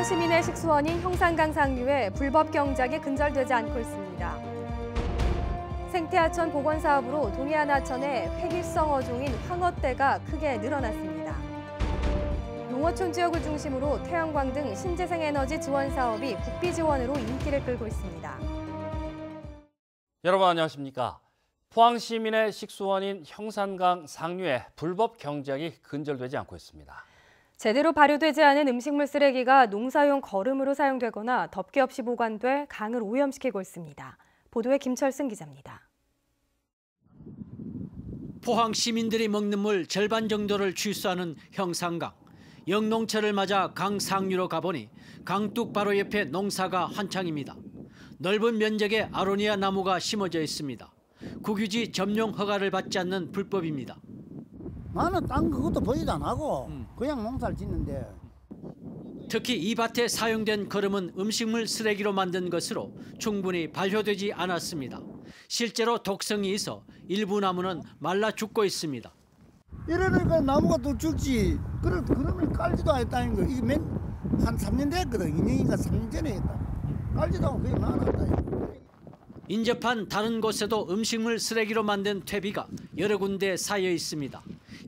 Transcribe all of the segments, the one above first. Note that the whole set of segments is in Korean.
포항 시민의 식수원인 형산강 상류에 불법 경작이 근절되지 않고 있습니다. 생태하천 복원 사업으로 동해안 하천에 회기성 어종인 황어떼가 크게 늘어났습니다. 농어촌 지역을 중심으로 태양광 등 신재생에너지 지원 사업이 국비 지원으로 인기를 끌고 있습니다. 여러분 안녕하십니까? 포항 시민의 식수원인 형산강 상류에 불법 경작이 근절되지 않고 있습니다. 제대로 발효되지 않은 음식물 쓰레기가 농사용 거름으로 사용되거나 덮개 없이 보관돼 강을 오염시키고 있습니다. 보도에 김철승 기자입니다. 포항 시민들이 먹는 물 절반 정도를 취수하는 형산강. 영농철을 맞아 강 상류로 가보니 강둑 바로 옆에 농사가 한창입니다. 넓은 면적에 아로니아 나무가 심어져 있습니다. 국유지 점용 허가를 받지 않는 불법입니다. 나는 딴 그것도 보지도 안 하고 그냥 농사를 짓는데. 특히 이 밭에 사용된 거름은 음식물 쓰레기로 만든 것으로 충분히 발효되지 않았습니다. 실제로 독성이 있어 일부 나무는 말라 죽고 있습니다. 이러니까 나무가 또 죽지. 그러면 깔지도 않았다는 거. 이게 한 3년 됐거든. 2년인가 3년 전에 했다. 깔지도 않고 그게 많았다. 인접한 다른 곳에도 음식물 쓰레기로 만든 퇴비가 여러 군데 쌓여 있습니다.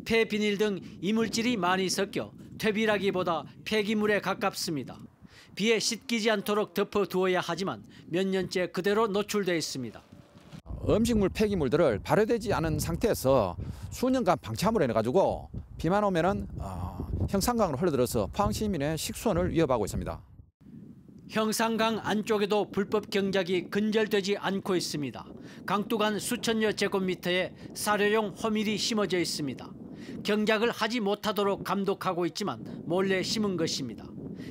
폐 비닐 등 이물질이 많이 섞여 퇴비라기보다 폐기물에 가깝습니다. 비에 씻기지 않도록 덮어두어야 하지만 몇 년째 그대로 노출돼 있습니다. 음식물 폐기물들을 발효되지 않은 상태에서 수년간 방참을 해가지고 비만 오면은 형산강으로 흘러들어서 포항 시민의 식수원을 위협하고 있습니다. 형산강 안쪽에도 불법 경작이 근절되지 않고 있습니다. 강둑 안 수천여 제곱미터에 사료용 호밀이 심어져 있습니다. 경작을 하지 못하도록 감독하고 있지만 몰래 심은 것입니다.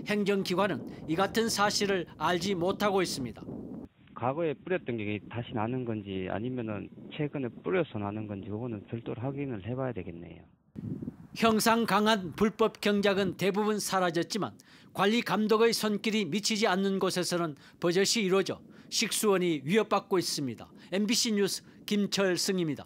행정기관은 이 같은 사실을 알지 못하고 있습니다. 과거에 뿌렸던 게 다시 나는 건지 아니면은 최근에 뿌려서 나는 건지 그거는 별도로 확인을 해봐야 되겠네요. 형산강안 불법 경작은 대부분 사라졌지만 관리 감독의 손길이 미치지 않는 곳에서는 버젓이 이루어져 식수원이 위협받고 있습니다. MBC 뉴스 김철승입니다.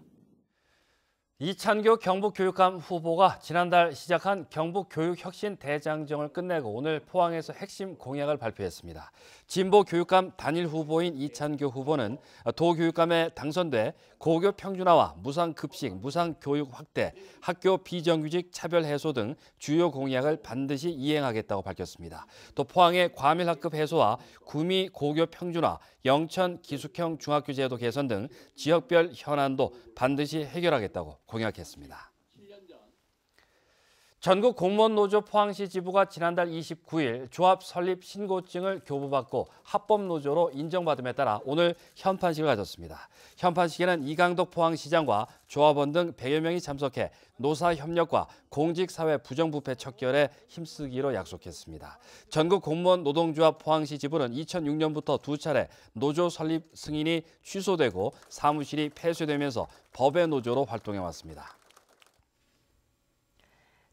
이찬규 경북교육감 후보가 지난달 시작한 경북교육혁신대장정을 끝내고 오늘 포항에서 핵심 공약을 발표했습니다. 진보교육감 단일 후보인 이찬규 후보는 도교육감에 당선돼 고교 평준화와 무상급식, 무상교육 확대, 학교 비정규직 차별 해소 등 주요 공약을 반드시 이행하겠다고 밝혔습니다. 또 포항의 과밀학급 해소와 구미 고교 평준화, 영천 기숙형 중학교 제도 개선 등 지역별 현안도 반드시 해결하겠다고 공약했습니다. 전국 공무원 노조 포항시 지부가 지난달 29일 조합 설립 신고증을 교부받고 합법노조로 인정받음에 따라 오늘 현판식을 가졌습니다. 현판식에는 이강덕 포항시장과 조합원 등 100여 명이 참석해 노사협력과 공직사회 부정부패 척결에 힘쓰기로 약속했습니다. 전국 공무원 노동조합 포항시 지부는 2006년부터 두 차례 노조 설립 승인이 취소되고 사무실이 폐쇄되면서 법의 노조로 활동해왔습니다.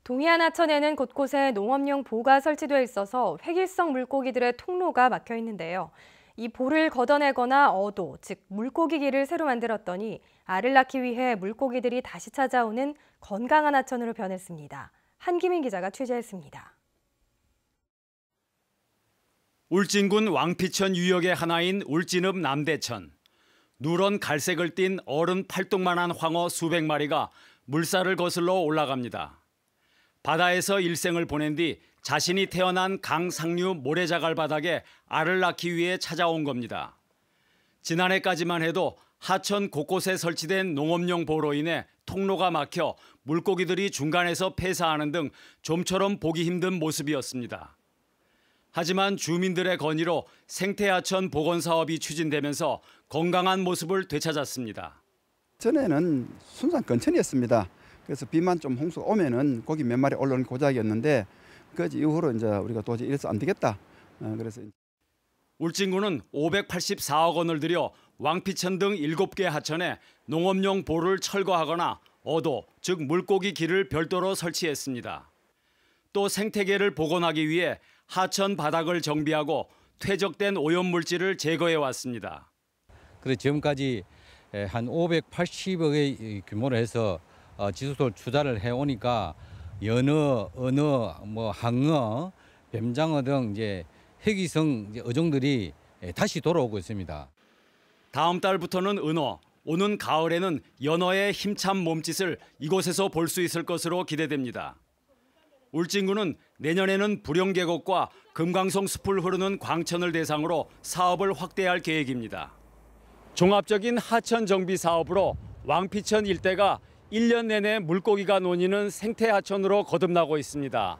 동해안 하천에는 곳곳에 농업용 보가 설치돼 있어서 회기성 물고기들의 통로가 막혀 있는데요. 이 보를 걷어내거나 어도, 즉 물고기길을 새로 만들었더니 알을 낳기 위해 물고기들이 다시 찾아오는 건강한 하천으로 변했습니다. 한기민 기자가 취재했습니다. 울진군 왕피천 유역의 하나인 울진읍 남대천. 누런 갈색을 띤 어른 팔뚝만한 황어 수백 마리가 물살을 거슬러 올라갑니다. 바다에서 일생을 보낸 뒤 자신이 태어난 강 상류 모래자갈 바닥에 알을 낳기 위해 찾아온 겁니다. 지난해까지만 해도 하천 곳곳에 설치된 농업용 보로 인해 통로가 막혀 물고기들이 중간에서 폐사하는 등 좀처럼 보기 힘든 모습이었습니다. 하지만 주민들의 건의로 생태하천 복원 사업이 추진되면서 건강한 모습을 되찾았습니다. 전에는 순산 근천이었습니다. 그래서 비만 좀 홍수가 오면은 고기 몇 마리 올라오는 고작이었는데 그 이후로 이제 우리가 도저히 이래서 안 되겠다. 그래서 울진군은 584억 원을 들여 왕피천 등 7개 하천에 농업용 보를 철거하거나 어도, 즉 물고기 길을 별도로 설치했습니다. 또 생태계를 복원하기 위해 하천 바닥을 정비하고 퇴적된 오염물질을 제거해 왔습니다. 그래서 지금까지 한 580억의 규모로 해서 지속적으로 투자를 해오니까 연어, 언어, 항어, 뱀장어 등 이제 핵위성 어종들이 다시 돌아오고 있습니다. 다음 달부터는 은어, 오는 가을에는 연어의 힘찬 몸짓을 이곳에서 볼 수 있을 것으로 기대됩니다. 울진군은 내년에는 부령계곡과 금강송 숲을 흐르는 광천을 대상으로 사업을 확대할 계획입니다. 종합적인 하천 정비 사업으로 왕피천 일대가 1년 내내 물고기가 논이는 생태 하천으로 거듭나고 있습니다.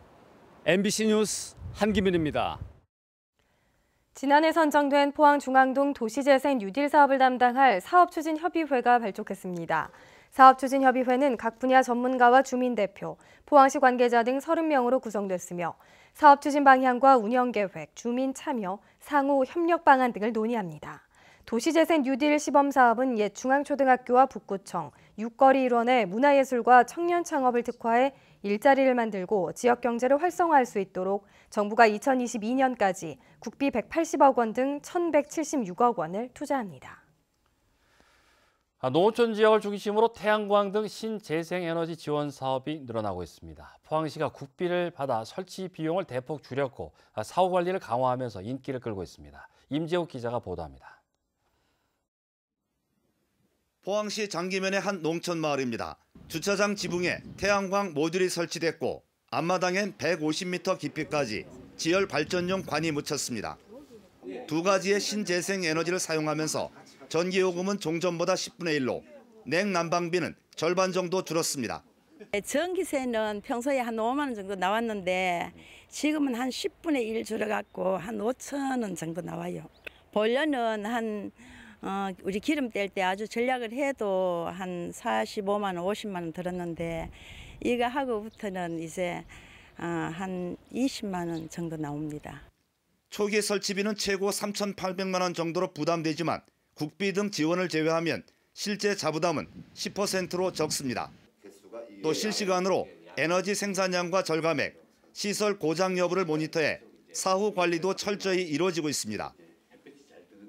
MBC 뉴스 한기민입니다. 지난해 선정된 포항중앙동 도시재생 뉴딜 사업을 담당할 사업추진협의회가 발족했습니다. 사업추진협의회는 각 분야 전문가와 주민대표, 포항시 관계자 등 30명으로 구성됐으며 사업추진 방향과 운영계획, 주민 참여, 상호 협력 방안 등을 논의합니다. 도시재생 뉴딜 시범사업은 옛 중앙초등학교와 북구청, 육거리 일원의 문화예술과 청년 창업을 특화해 일자리를 만들고 지역 경제를 활성화할 수 있도록 정부가 2022년까지 국비 180억 원 등 1,176억 원을 투자합니다. 농어촌 지역을 중심으로 태양광 등 신재생에너지 지원 사업이 늘어나고 있습니다. 포항시가 국비를 받아 설치 비용을 대폭 줄였고 사후 관리를 강화하면서 인기를 끌고 있습니다. 임재욱 기자가 보도합니다. 포항시 장기면의 한 농촌 마을입니다. 주차장 지붕에 태양광 모듈이 설치됐고 앞마당엔 150m 깊이까지 지열 발전용 관이 묻혔습니다. 두 가지의 신재생 에너지를 사용하면서 전기요금은 종전보다 10분의 1로 냉난방비는 절반 정도 줄었습니다. 전기세는 평소에 한 5만 원 정도 나왔는데 지금은 한 10분의 1 줄어갖고 한 5천 원 정도 나와요. 본래는 우리 기름 뗄 때 아주 전략을 해도 한 45만 원, 50만 원 들었는데 이거 하고부터는 이제 한 20만 원 정도 나옵니다. 초기 설치비는 최고 3,800만 원 정도로 부담되지만 국비 등 지원을 제외하면 실제 자부담은 10%로 적습니다. 또 실시간으로 에너지 생산량과 절감액, 시설 고장 여부를 모니터해 사후 관리도 철저히 이루어지고 있습니다.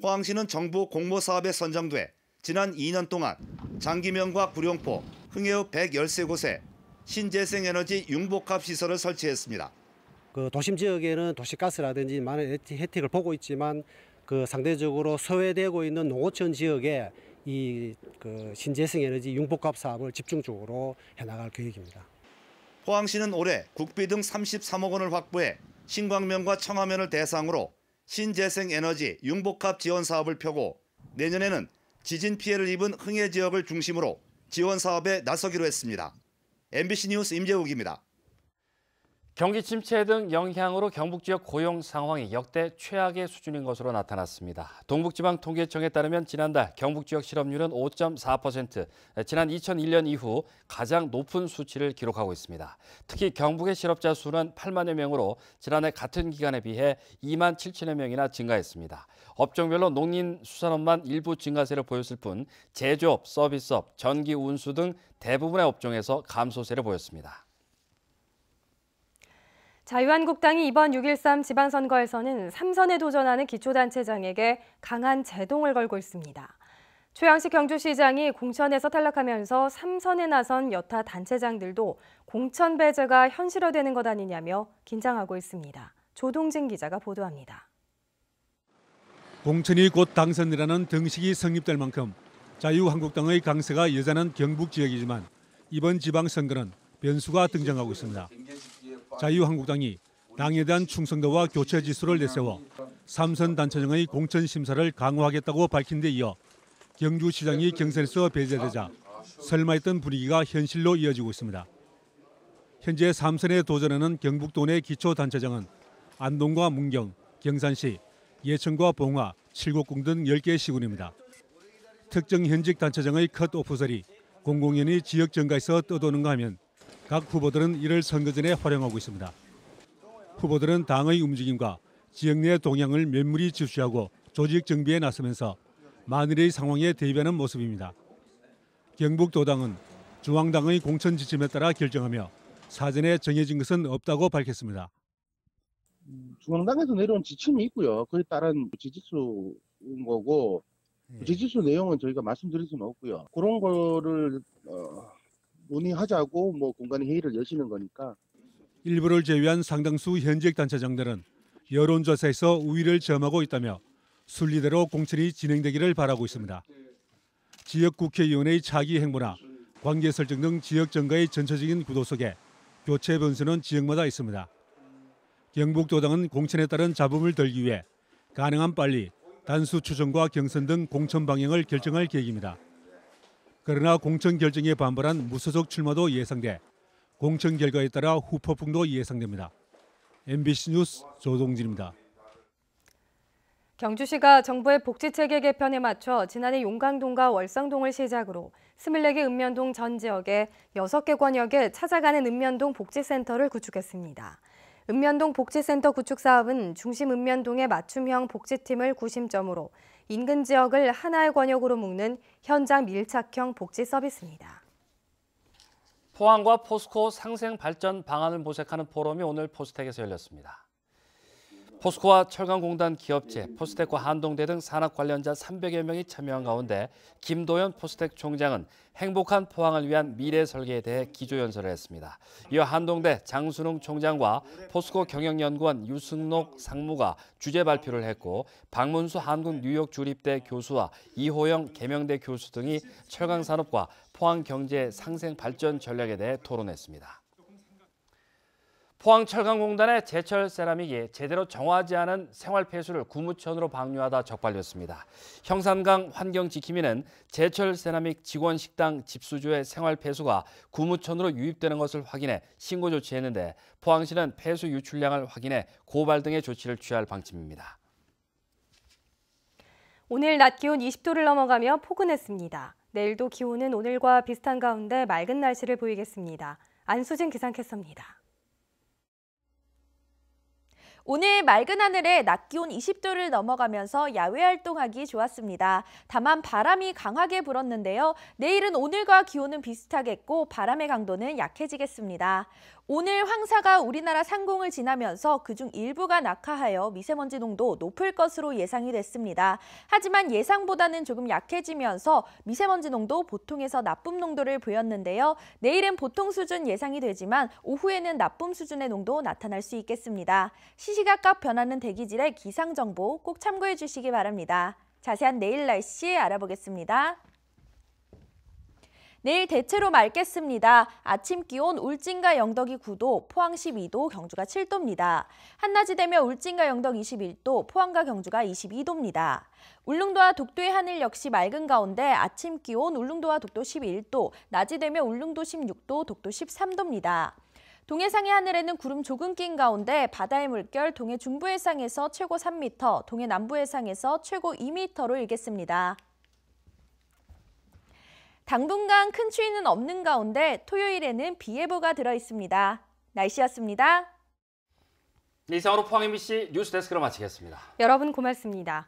포항시는 정부 공모 사업에 선정돼 지난 2년 동안 장기면과 구룡포, 흥해읍 113곳에 신재생에너지 융복합 시설을 설치했습니다. 도심 지역에는 도시가스라든지 많은 혜택을 보고 있지만 상대적으로 소외되고 있는 농어촌 지역에 이 신재생에너지 융복합 사업을 집중적으로 해나갈 계획입니다. 포항시는 올해 국비 등 33억 원을 확보해 신광면과 청하면을 대상으로 신재생에너지 융복합 지원 사업을 펴고 내년에는 지진 피해를 입은 흥해 지역을 중심으로 지원 사업에 나서기로 했습니다. MBC 뉴스 임재욱입니다. 경기 침체 등 영향으로 경북 지역 고용 상황이 역대 최악의 수준인 것으로 나타났습니다. 동북지방통계청에 따르면 지난달 경북 지역 실업률은 5.4%, 지난 2001년 이후 가장 높은 수치를 기록하고 있습니다. 특히 경북의 실업자 수는 8만여 명으로 지난해 같은 기간에 비해 2만 7천여 명이나 증가했습니다. 업종별로 농林수산업만 일부 증가세를 보였을 뿐 제조업, 서비스업, 전기, 운수 등 대부분의 업종에서 감소세를 보였습니다. 자유한국당이 이번 6.13 지방선거에서는 3선에 도전하는 기초단체장에게 강한 제동을 걸고 있습니다. 최양식 경주시장이 공천에서 탈락하면서 3선에 나선 여타 단체장들도 공천 배제가 현실화되는 것 아니냐며 긴장하고 있습니다. 조동진 기자가 보도합니다. 공천이 곧 당선이라는 등식이 성립될 만큼 자유한국당의 강세가 여전한 경북 지역이지만 이번 지방선거는 변수가 등장하고 있습니다. 자유한국당이 당에 대한 충성도와 교체 지수를 내세워 3선 단체장의 공천 심사를 강화하겠다고 밝힌 데 이어 경주시장이 경선에서 배제되자 설마했던 분위기가 현실로 이어지고 있습니다. 현재 3선에 도전하는 경북도 내 기초단체장은 안동과 문경, 경산시, 예천과 봉화, 칠곡궁 등 10개 시군입니다. 특정 현직 단체장의 컷오프설이 공공연히 지역 정가에서 떠도는가 하면 각 후보들은 이를 선거 전에 활용하고 있습니다. 후보들은 당의 움직임과 지역 내 동향을 면밀히 주시하고 조직 정비에 나서면서 만일의 상황에 대비하는 모습입니다. 경북도당은 중앙당의 공천 지침에 따라 결정하며 사전에 정해진 것은 없다고 밝혔습니다. 중앙당에서 내려온 지침이 있고요. 그에 따른 지지수인 거고 지지수 내용은 저희가 말씀드릴 수는 없고요. 그런 거를 논의하자고 공간의 회의를 여시는 거니까 일부를 제외한 상당수 현직 단체장들은 여론조사에서 우위를 점하고 있다며 순리대로 공천이 진행되기를 바라고 있습니다. 지역 국회의원의 차기 행보나 관계 설정 등 지역 정가의 전체적인 구도 속에 교체 변수는 지역마다 있습니다. 경북도당은 공천에 따른 잡음을 덜기 위해 가능한 빨리 단수 추정과 경선 등 공천 방향을 결정할 계획입니다. 그러나 공천 결정에 반발한 무소속 출마도 예상돼 공천 결과에 따라 후폭풍도 예상됩니다. MBC 뉴스 조동진입니다. 경주시가 정부의 복지체계 개편에 맞춰 지난해 용강동과 월성동을 시작으로 24개 읍면동 전 지역에 6개 권역에 찾아가는 읍면동 복지센터를 구축했습니다. 읍면동 복지센터 구축 사업은 중심 읍면동의 맞춤형 복지팀을 구심점으로 인근 지역을 하나의 권역으로 묶는 현장 밀착형 복지 서비스입니다. 포항과 포스코 상생 발전 방안을 모색하는 포럼이 오늘 포스텍에서 열렸습니다. 포스코와 철강공단 기업체, 포스텍과 한동대 등 산업 관련자 300여 명이 참여한 가운데 김도연 포스텍 총장은 행복한 포항을 위한 미래 설계에 대해 기조연설을 했습니다. 이어 한동대 장순웅 총장과 포스코 경영연구원 유승록 상무가 주제 발표를 했고 박문수 한국 뉴욕 주립대 교수와 이호영 계명대 교수 등이 철강산업과 포항 경제 상생 발전 전략에 대해 토론했습니다. 포항철강공단의 제철 세라믹이 제대로 정화하지 않은 생활 폐수를 구무천으로 방류하다 적발됐습니다. 형산강 환경지킴이는 제철 세라믹 직원 식당 집수조의 생활 폐수가 구무천으로 유입되는 것을 확인해 신고 조치했는데 포항시는 폐수 유출량을 확인해 고발 등의 조치를 취할 방침입니다. 오늘 낮 기온 20도를 넘어가며 포근했습니다. 내일도 기온은 오늘과 비슷한 가운데 맑은 날씨를 보이겠습니다. 안수진 기상캐스터입니다. 오늘 맑은 하늘에 낮 기온 20도를 넘어가면서 야외 활동하기 좋았습니다. 다만 바람이 강하게 불었는데요. 내일은 오늘과 기온은 비슷하겠고 바람의 강도는 약해지겠습니다. 오늘 황사가 우리나라 상공을 지나면서 그중 일부가 낙하하여 미세먼지 농도 높을 것으로 예상이 됐습니다. 하지만 예상보다는 조금 약해지면서 미세먼지 농도 보통에서 나쁨 농도를 보였는데요. 내일은 보통 수준 예상이 되지만 오후에는 나쁨 수준의 농도 나타날 수 있겠습니다. 시시각각 변하는 대기질의 기상정보 꼭 참고해 주시기 바랍니다. 자세한 내일 날씨 알아보겠습니다. 내일 대체로 맑겠습니다. 아침 기온 울진과 영덕이 9도, 포항 12도, 경주가 7도입니다. 한낮이 되면 울진과 영덕 21도, 포항과 경주가 22도입니다. 울릉도와 독도의 하늘 역시 맑은 가운데 아침 기온 울릉도와 독도 11도, 낮이 되면 울릉도 16도, 독도 13도입니다. 동해상의 하늘에는 구름 조금 낀 가운데 바다의 물결 동해 중부 해상에서 최고 3m, 동해 남부 해상에서 최고 2m로 일겠습니다. 당분간 큰 추위는 없는 가운데 토요일에는 비 예보가 들어 있습니다. 날씨였습니다. 이상으로 포항 MBC 뉴스데스크로 마치겠습니다. 여러분 고맙습니다.